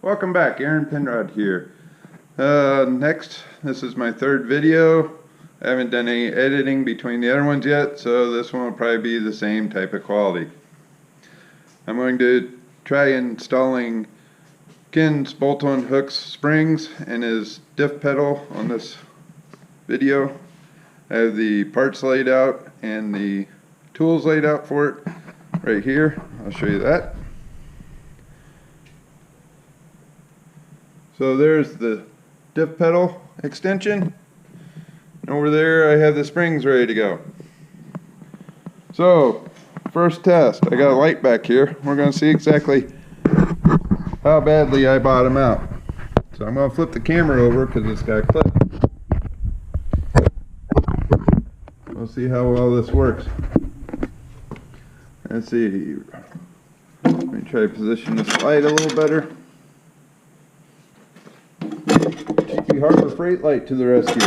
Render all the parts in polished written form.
Welcome back, Aaron Penrod here. Next, this is my third video. I haven't done any editing between the other ones yet, so this one will probably be the same type of quality. I'm going to try installing Ken's bolt-on hooks springs and his diff pedal on this video. I have the parts laid out and the tools laid out for it right here. I'll show you that. So there's the diff pedal extension. And over there I have the springs ready to go. So, first test. I got a light back here. We're going to see exactly how badly I bottom out. So I'm going to flip the camera over because it's got a clip. We'll see how well this works. Let's see. Let me try to position this light a little better. Harbor Freight light to the rescue.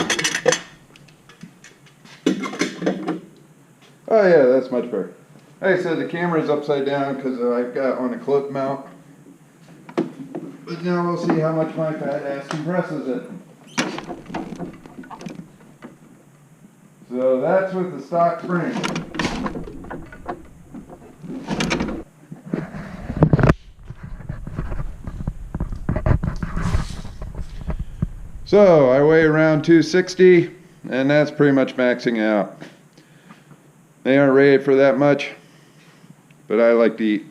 Oh yeah, that's much better. Like I said, the camera's upside down because I've got on a clip mount. But now we'll see how much my fat ass compresses it. So that's with the stock spring. So I weigh around 260, and that's pretty much maxing out. They aren't rated for that much, but I like to eat.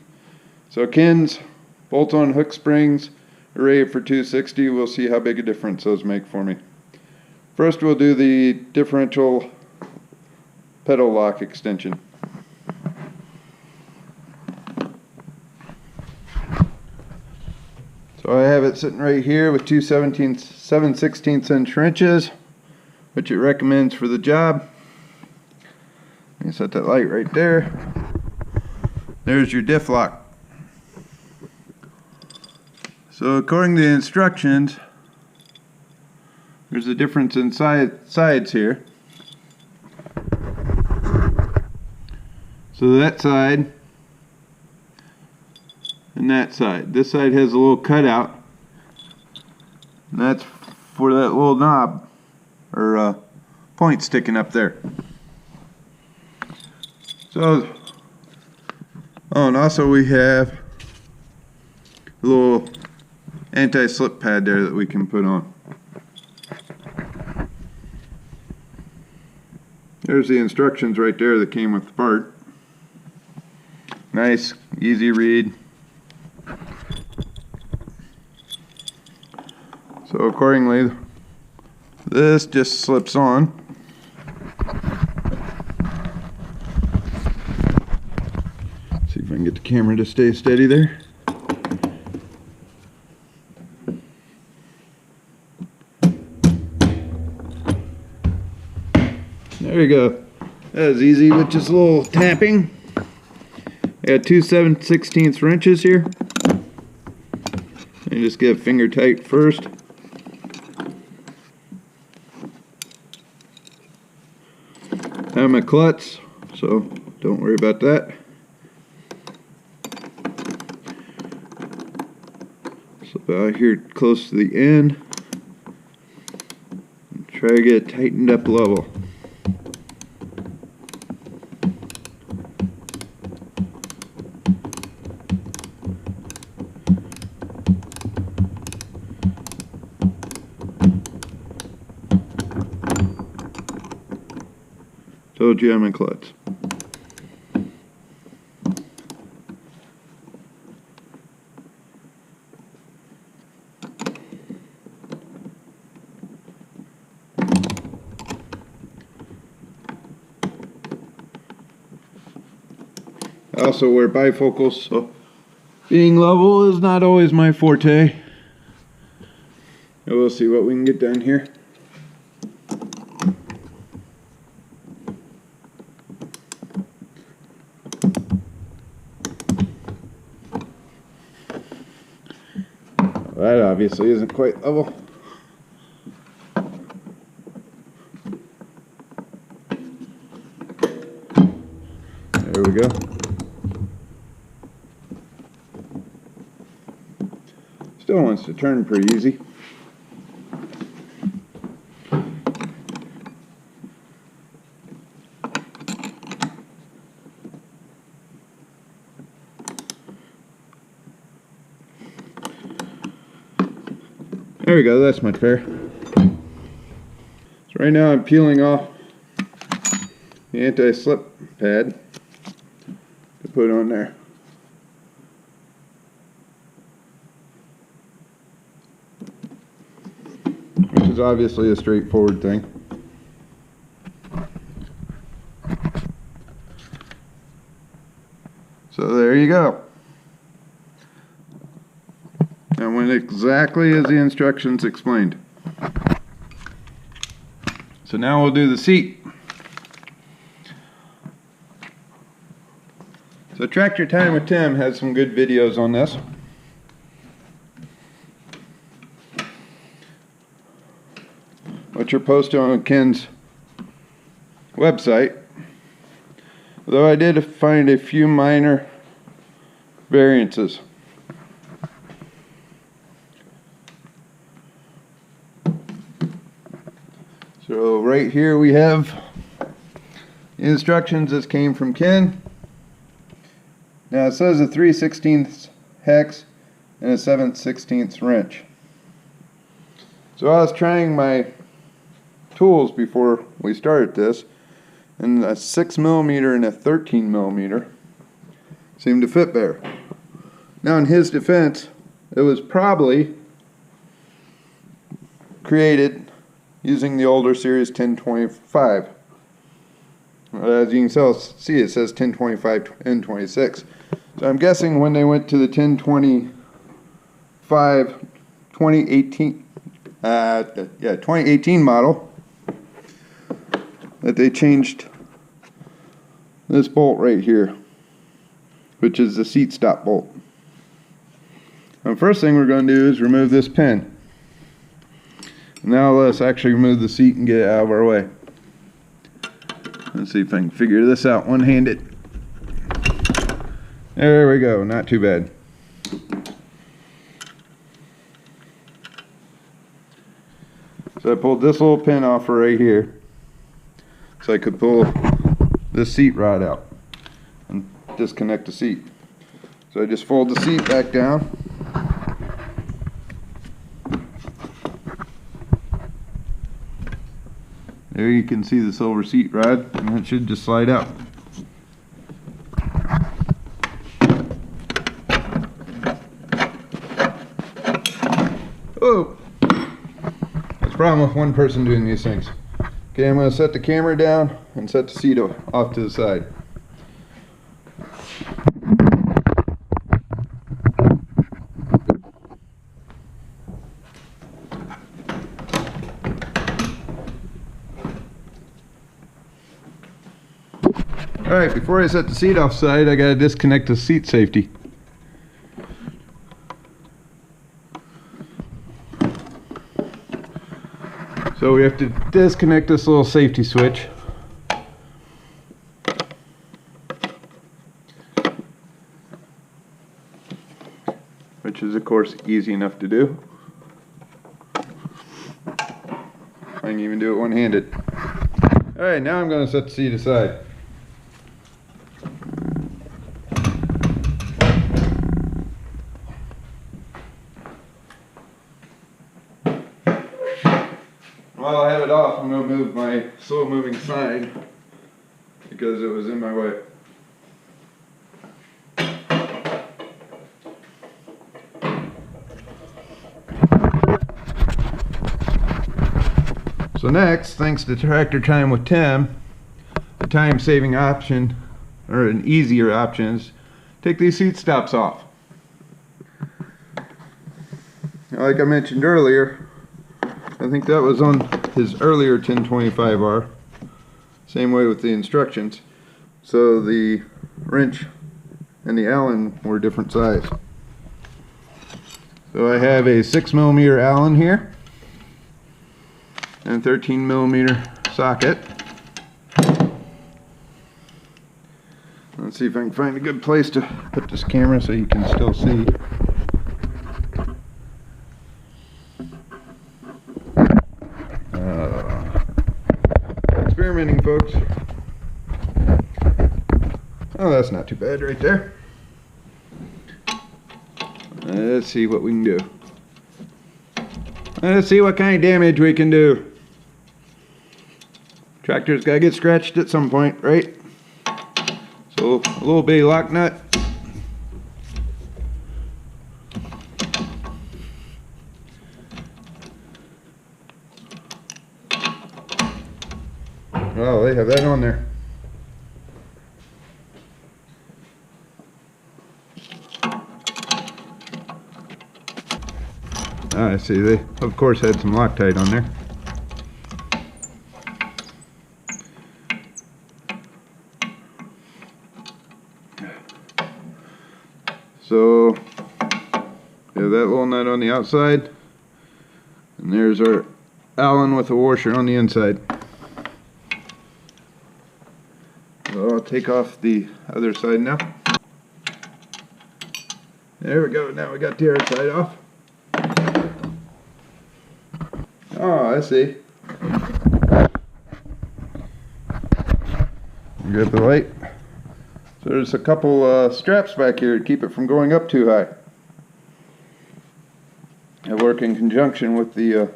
So Ken's bolt-on hook springs are rated for 260. We'll see how big a difference those make for me. First we'll do the differential pedal lock extension. So I have it sitting right here with two 7/16 inch wrenches, which it recommends for the job. You can set that light right there. There's your diff lock. So according to the instructions, there's a difference in sides here. So that side and that side. This side has a little cutout, and that's for that little knob or point sticking up there. So, oh, and also we have a little anti-slip pad there that we can put on. There's the instructions right there that came with the part. Nice, easy read. So accordingly, this just slips on. See if I can get the camera to stay steady there. There you go. That was easy with just a little tapping. I got two 7/16 wrenches here. And just get a finger tight first. I have my clutch, so don't worry about that. Slip out here close to the end. And try to get it tightened up level. Told you I'm in clutch. I also wear bifocals, so being level is not always my forte. And we'll see what we can get done here. That obviously isn't quite level. There we go. Still wants to turn pretty easy. There we go, that's much better. So right now I'm peeling off the anti-slip pad to put on there. Which is obviously a straightforward thing. So there you go. And went exactly as the instructions explained. So now we'll do the seat. So Tractor Time with Tim has some good videos on this. Which are posted on Ken's website. Though I did find a few minor variances. So right here we have the instructions. This came from Ken. Now it says a 3/16 hex and a 7/16 wrench. So I was trying my tools before we started this, and a 6mm and a 13mm seemed to fit better. Now in his defense, it was probably created using the older series 1025. As you can see, it says 1025 N26. So I'm guessing when they went to the 1025 2018 model, that they changed this bolt right here, which is the seat stop bolt. And first thing we're going to do is remove this pin. Now let's actually remove the seat and get it out of our way. Let's see if I can figure this out one-handed. There we go, not too bad. So I pulled this little pin off right here, so I could pull this seat rod out and disconnect the seat. So I just fold the seat back down. There you can see the silver seat rod, and it should just slide out. Oh! That's the problem with one person doing these things. Okay, I'm going to set the camera down and set the seat off to the side. Alright, before I set the seat offside, I gotta disconnect the seat safety. So we have to disconnect this little safety switch. Which is of course easy enough to do. I can even do it one-handed. Alright, now I'm going to set the seat aside. While I have it off, I'm going to move my slow moving sign because it was in my way. So next, thanks to Tractor Time with Tim, a time-saving option, or an easier option, is take these seat stops off. Now, like I mentioned earlier, I think that was on his earlier 1025R. Same way with the instructions. So the wrench and the Allen were different size. So I have a 6mm Allen here and a 13mm socket. Let's see if I can find a good place to put this camera so you can still see. spinning, folks. Oh, that's not too bad right there. Let's see what we can do. Let's see what kind of damage we can do. Tractor's got to get scratched at some point, right? So a little bitty lock nut. Oh, they have that on there. I see, they of course had some Loctite on there. So, we have that little nut on the outside, and there's our Allen with a washer on the inside. So I'll take off the other side now. There we go, now we got the other side off. Oh, I see. Grab the light. So there's a couple straps back here to keep it from going up too high. They work in conjunction with the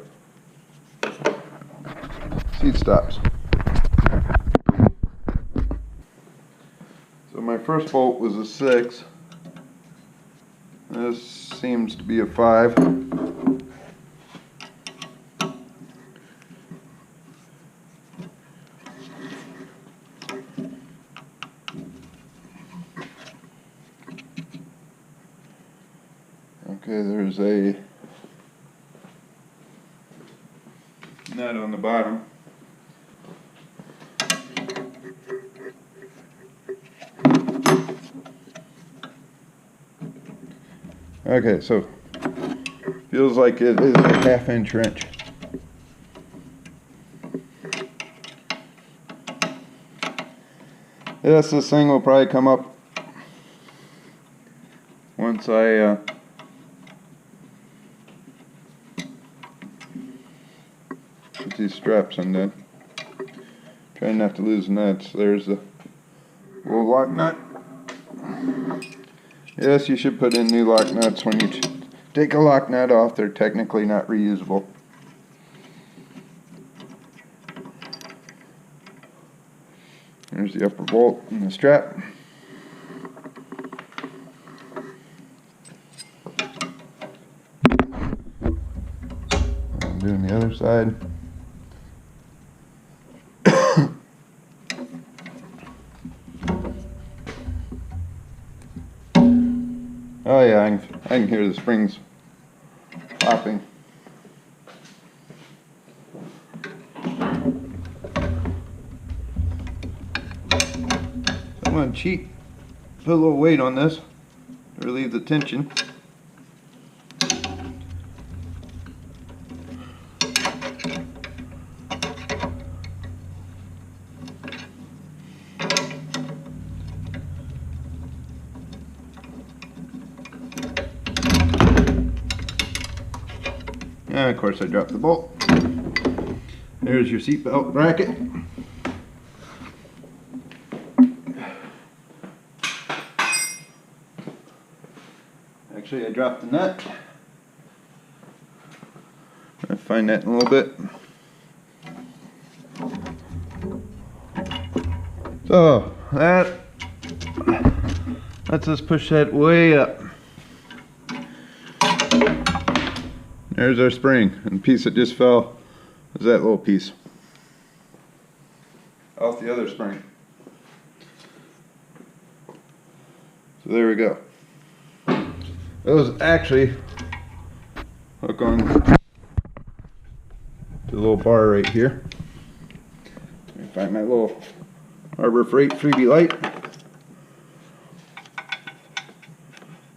seat stops. So my first bolt was a 6. This seems to be a 5. Okay, there's a nut on the bottom. Okay, so feels like it is a 1/2 inch wrench. Yes, this thing will probably come up once I put these straps undone. Trying not to lose nuts. There's the little lock nut. Yes, you should put in new lock nuts when you take a lock nut off. They're technically not reusable. There's the upper bolt and the strap. I'm doing the other side. Oh yeah, I can hear the springs popping. I'm going to cheat, put a little weight on this to relieve the tension. And of course I dropped the bolt. There's your seat belt bracket. Actually I dropped the nut. I'll find that in a little bit. So that lets us push that way up. There's our spring, and the piece that just fell is that little piece off the other spring. So there we go. Those actually hook on to the little bar right here. Let me find my little Harbor Freight freebie light.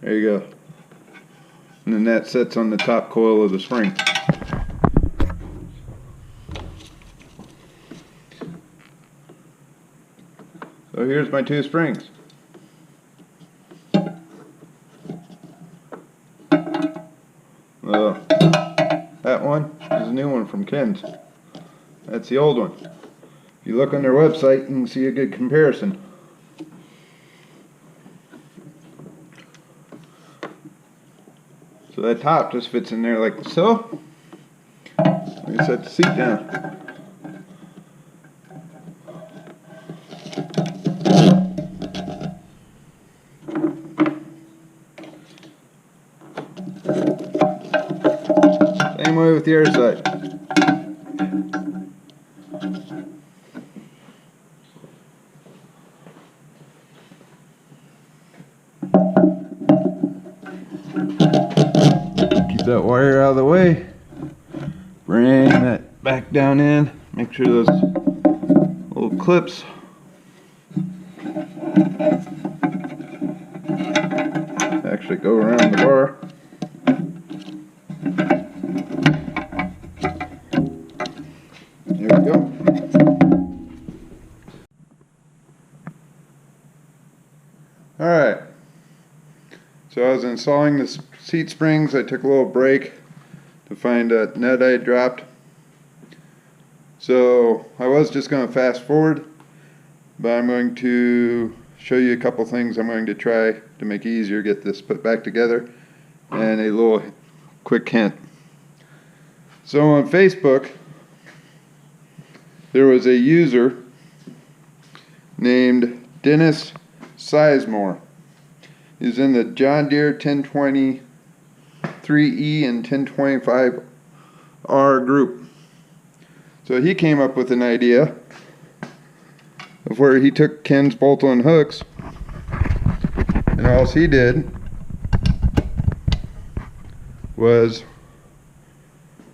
There you go. And then that sits on the top coil of the spring. So here's my 2 springs. That one is a new one from Ken's. That's the old one. If you look on their website, you can see a good comparison. So that top just fits in there like so. I'm going to set the seat down. Same way with the other side. Keep that wire out of the way. Bring that back down in. Make sure those little clips actually go around the bar. There we go. Alright, so I was installing the seat springs. I took a little break to find a nut I had dropped. So I was just going to fast forward, but I'm going to show you a couple things I'm going to try to make it easier to get this put back together, and a little quick hint. So on Facebook, there was a user named Dennis Sizemore. He's in the John Deere 1023E and 1025R group. So he came up with an idea of where he took Ken's bolt-on hooks, and all he did was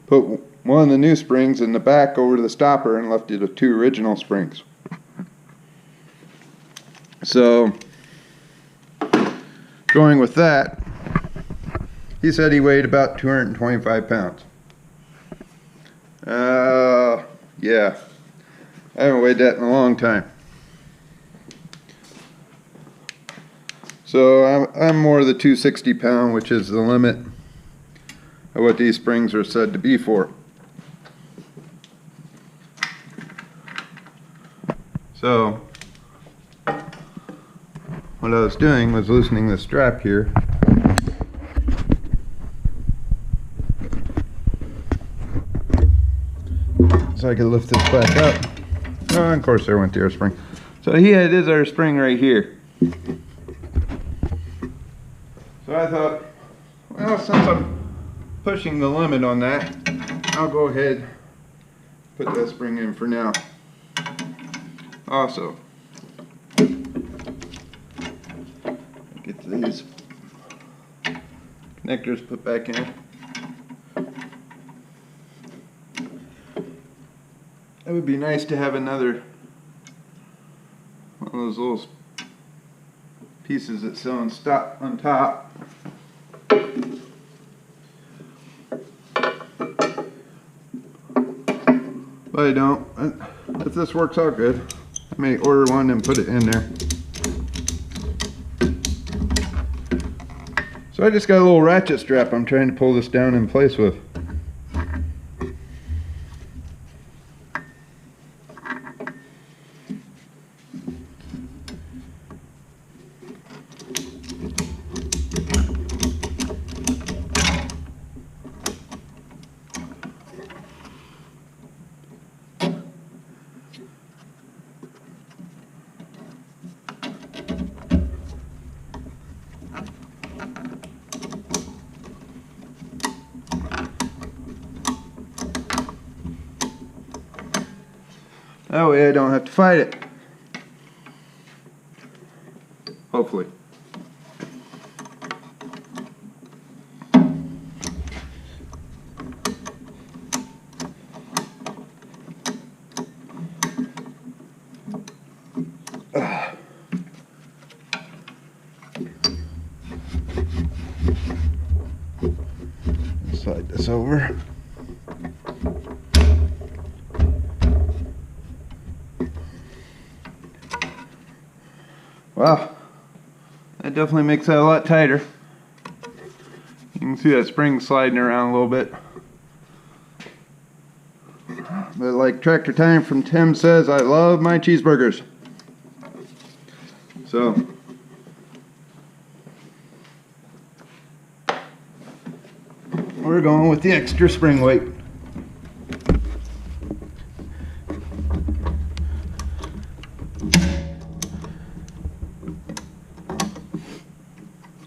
put one of the new springs in the back over the stopper and left it with two original springs. So going with that, he said he weighed about 225 pounds. Yeah, I haven't weighed that in a long time. So I'm more the 260 pound, which is the limit of what these springs are said to be for. So what I was doing was loosening the strap here. So I could lift this back up. Oh, and of course there went the air spring. So he had his air spring right here. So I thought, well, since I'm pushing the limit on that, I'll go ahead and put that spring in for now. Also, get these connectors put back in. It would be nice to have another one of those little pieces that sit on top. But I don't. If this works out good, I may order one and put it in there. So I just got a little ratchet strap I'm trying to pull this down in place with. That way I don't have to fight it. Hopefully. Slide this over. Wow, that definitely makes that a lot tighter. You can see that spring sliding around a little bit. But like Tractor Time from Tim says, I love my cheeseburgers. So we're going with the extra spring weight.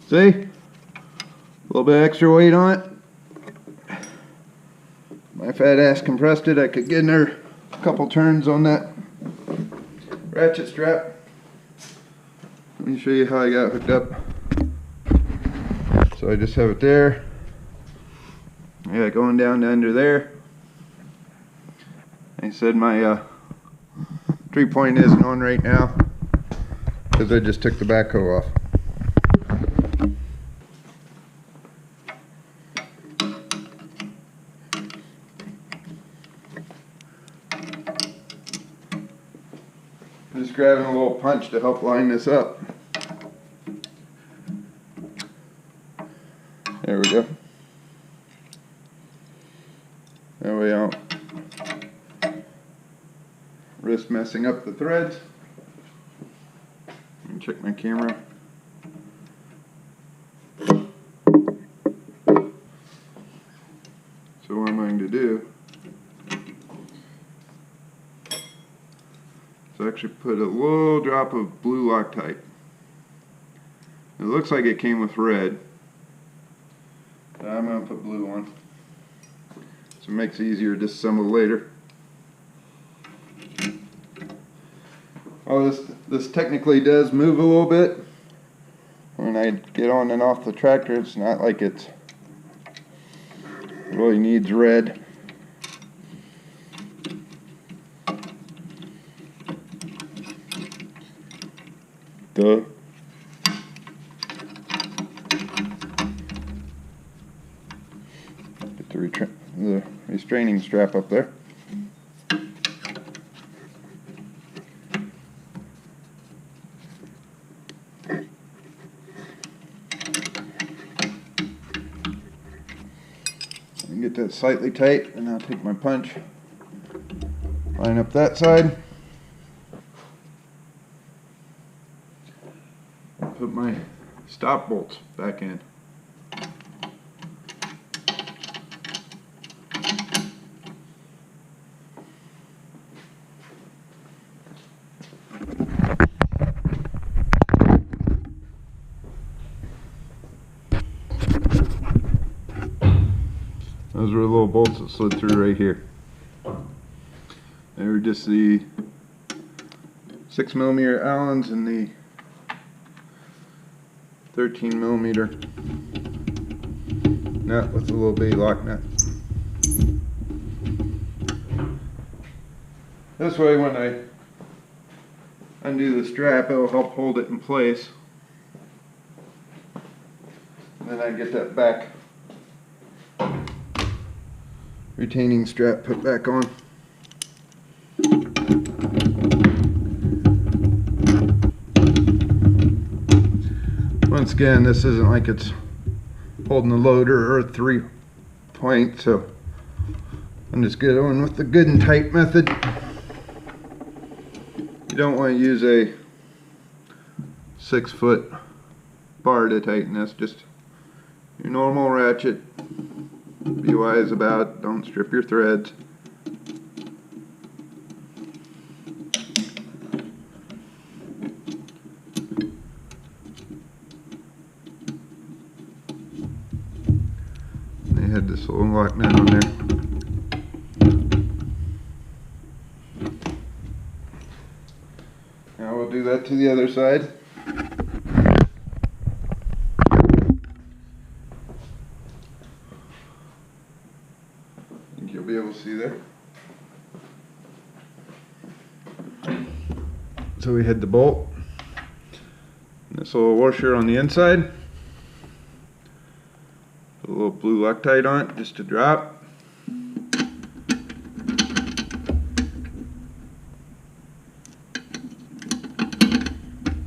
See? A little bit extra weight on it. My fat ass compressed it. I could get in there a couple turns on that ratchet strap. Let me show you how I got hooked up. So I just have it there. Yeah, going down to under there. I said my 3-point isn't on right now because I just took the backhoe off. Just grabbing a little punch to help line this up. There we go. That way I don't risk messing up the threads. Let me check my camera. So what I'm going to do is actually put a little drop of blue Loctite. It looks like it came with red, but I'm going to put blue on. So it makes it easier to disassemble later. Oh, this technically does move a little bit. When I get on and off the tractor, it's not like it really needs red. Duh. Get the restraining strap up there. And get that slightly tight, and I'll take my punch, line up that side, put my stop bolts back in. Those were the little bolts that slid through right here. They were just the 6mm Allens and the 13mm nut with a little baby lock nut. This way, when I undo the strap, it will help hold it in place. And then I get that back retaining strap put back on. Once again, this isn't like it's holding the loader or a 3-point, so I'm just going with the good and tight method. You don't want to use a 6-foot bar to tighten this, just your normal ratchet. Be wise about it. Don't strip your threads. They had this little lock nut on there. Now we'll do that to the other side. You'll be able to see there. So we had the bolt, this little washer on the inside, put a little blue Loctite on it just to drop.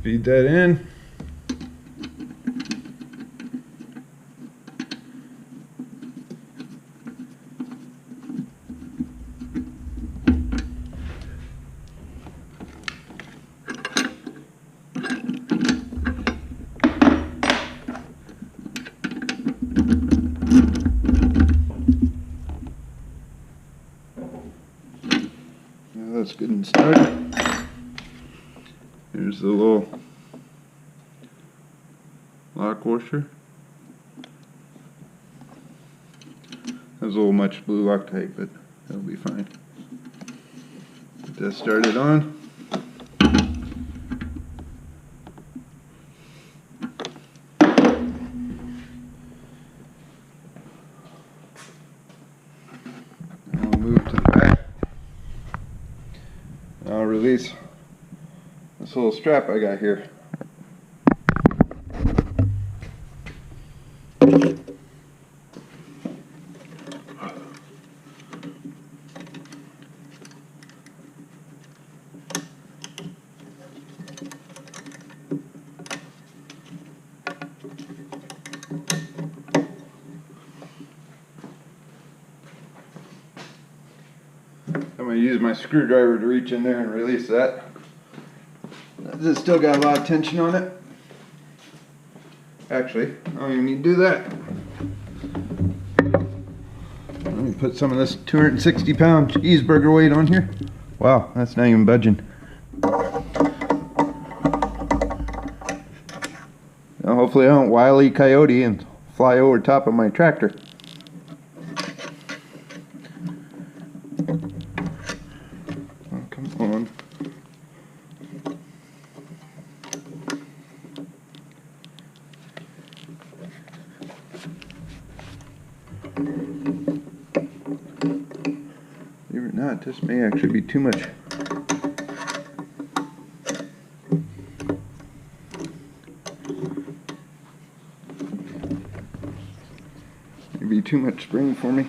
Feed that in. Now that's good and started. Here's the little lock washer. Has a little much blue Loctite, but that'll be fine. Get that started on. I'll move to the back. I'll release this little strap I got here. I'm going to use my screwdriver to reach in there and release that. It's still got a lot of tension on it. Actually, I don't even need to do that. Let me put some of this 260-pound cheeseburger weight on here. Wow, that's not even budging. Now hopefully I don't Wile E. Coyote and fly over top of my tractor. Oh, come on. Believe it or not, this may actually be too much. Maybe too much spring for me.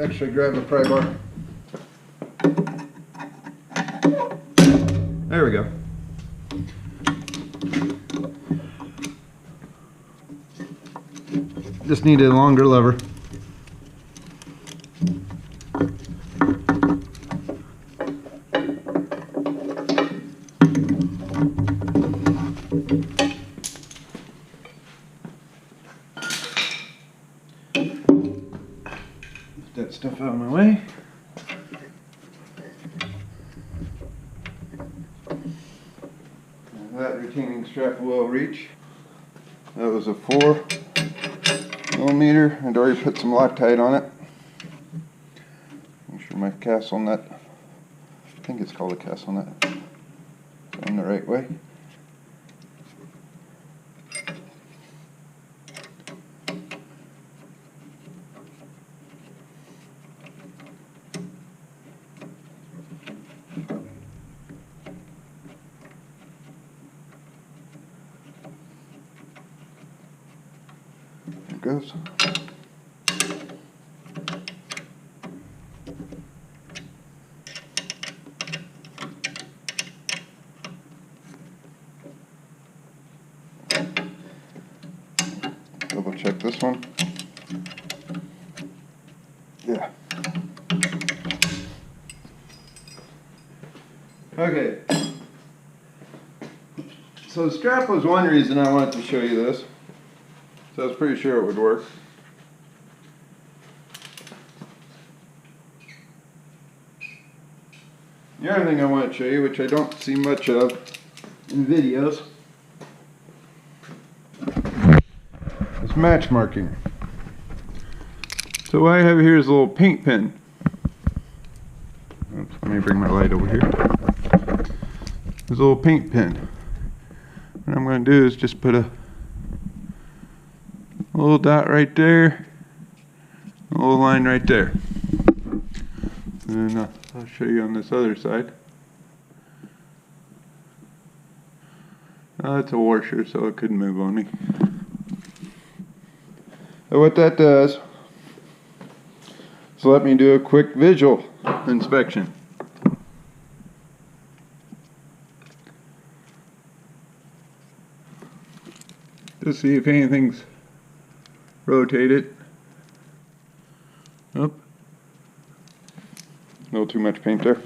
Actually grab the pry bar. There we go. Just need a longer lever. Get that stuff out of my way. That retaining strap will reach. That was a 4mm. I'd already put some Loctite on it. Make sure my castle nut, I think it's called a castle nut, is on the right way. There it goes. Double check this one. Yeah. Okay. So the strap was one reason I wanted to show you this. So I was pretty sure it would work. The other thing I want to show you, which I don't see much of in videos, is match marking. So what I have here is a little paint pen. Oops, let me bring my light over here. There's a little paint pen. What I'm going to do is just put a little dot right there, a little line right there. And then I'll show you on this other side. It's a washer, so it couldn't move on me. So what that does is let me do a quick visual inspection. Just see if anything's rotated. Nope. A little too much paint there.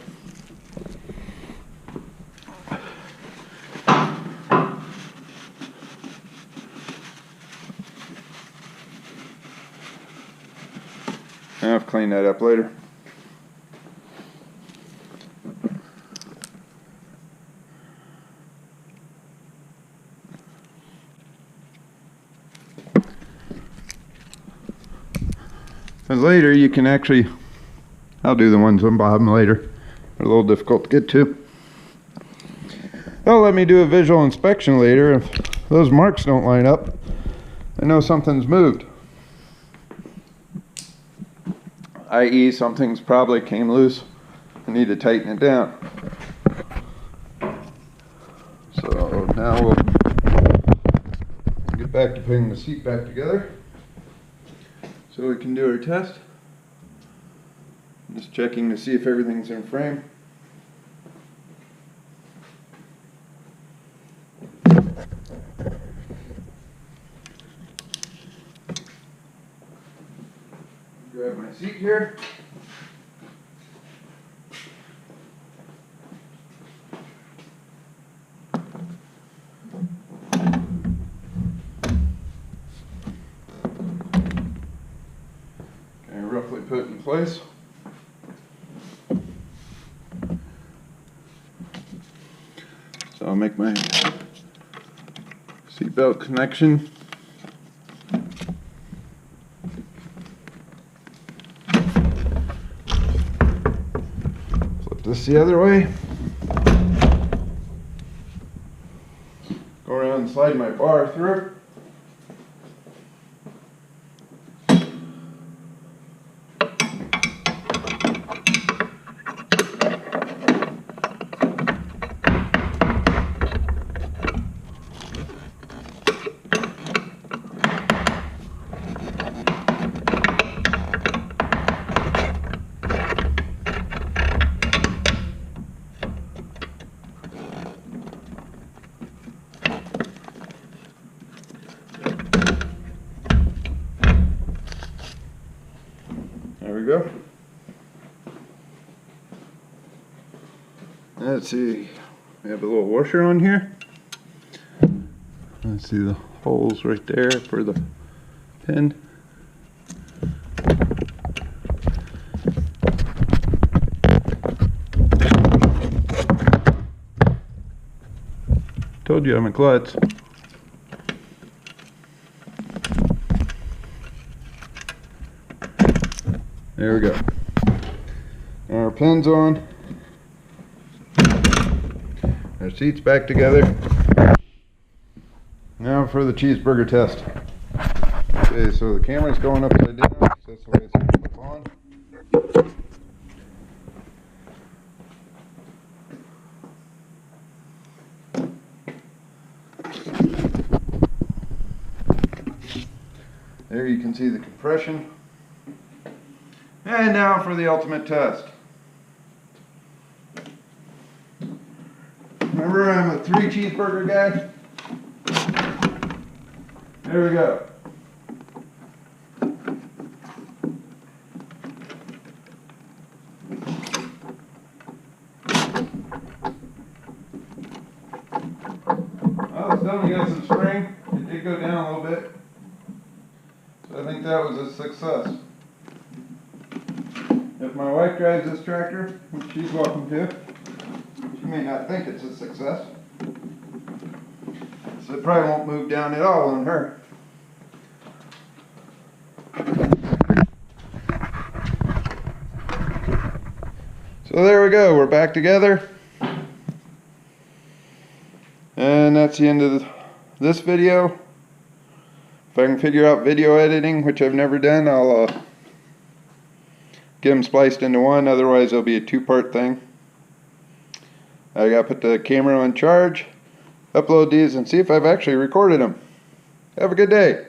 clean that up later. And later you can actually, I'll do the ones on bottom later. They're a little difficult to get to. They'll let me do a visual inspection later. If those marks don't line up, I know something's moved. i.e. something's probably came loose. I need to tighten it down. So now we'll get back to putting the seat back together so we can do our test. I'm just checking to see if everything's in frame. Grab my seat here. Okay, roughly put it in place. So I'll make my seatbelt connection. Flip this the other way. Go around and slide my bar through. There we go. Let's see, we have a little washer on here. Let's see the holes right there for the pin. Told you I'm a klutz. There we go. Our pin's on. Our seat's back together. Now for the cheeseburger test. Okay, so the camera's going upside down, so that's the way it's going to go on. There you can see the compression. And now for the ultimate test. Remember, I'm a 3 cheeseburger guy? There we go. Well, it's only got some spring. It did go down a little bit. So I think that was a success. If my wife drives this tractor, which she's welcome to, she may not think it's a success. So it probably won't move down at all on her. So there we go, we're back together. And that's the end of this video. If I can figure out video editing, which I've never done, I'll get them spliced into one, otherwise it'll be a 2-part thing. I gotta put the camera on charge, upload these, and see if I've actually recorded them. Have a good day.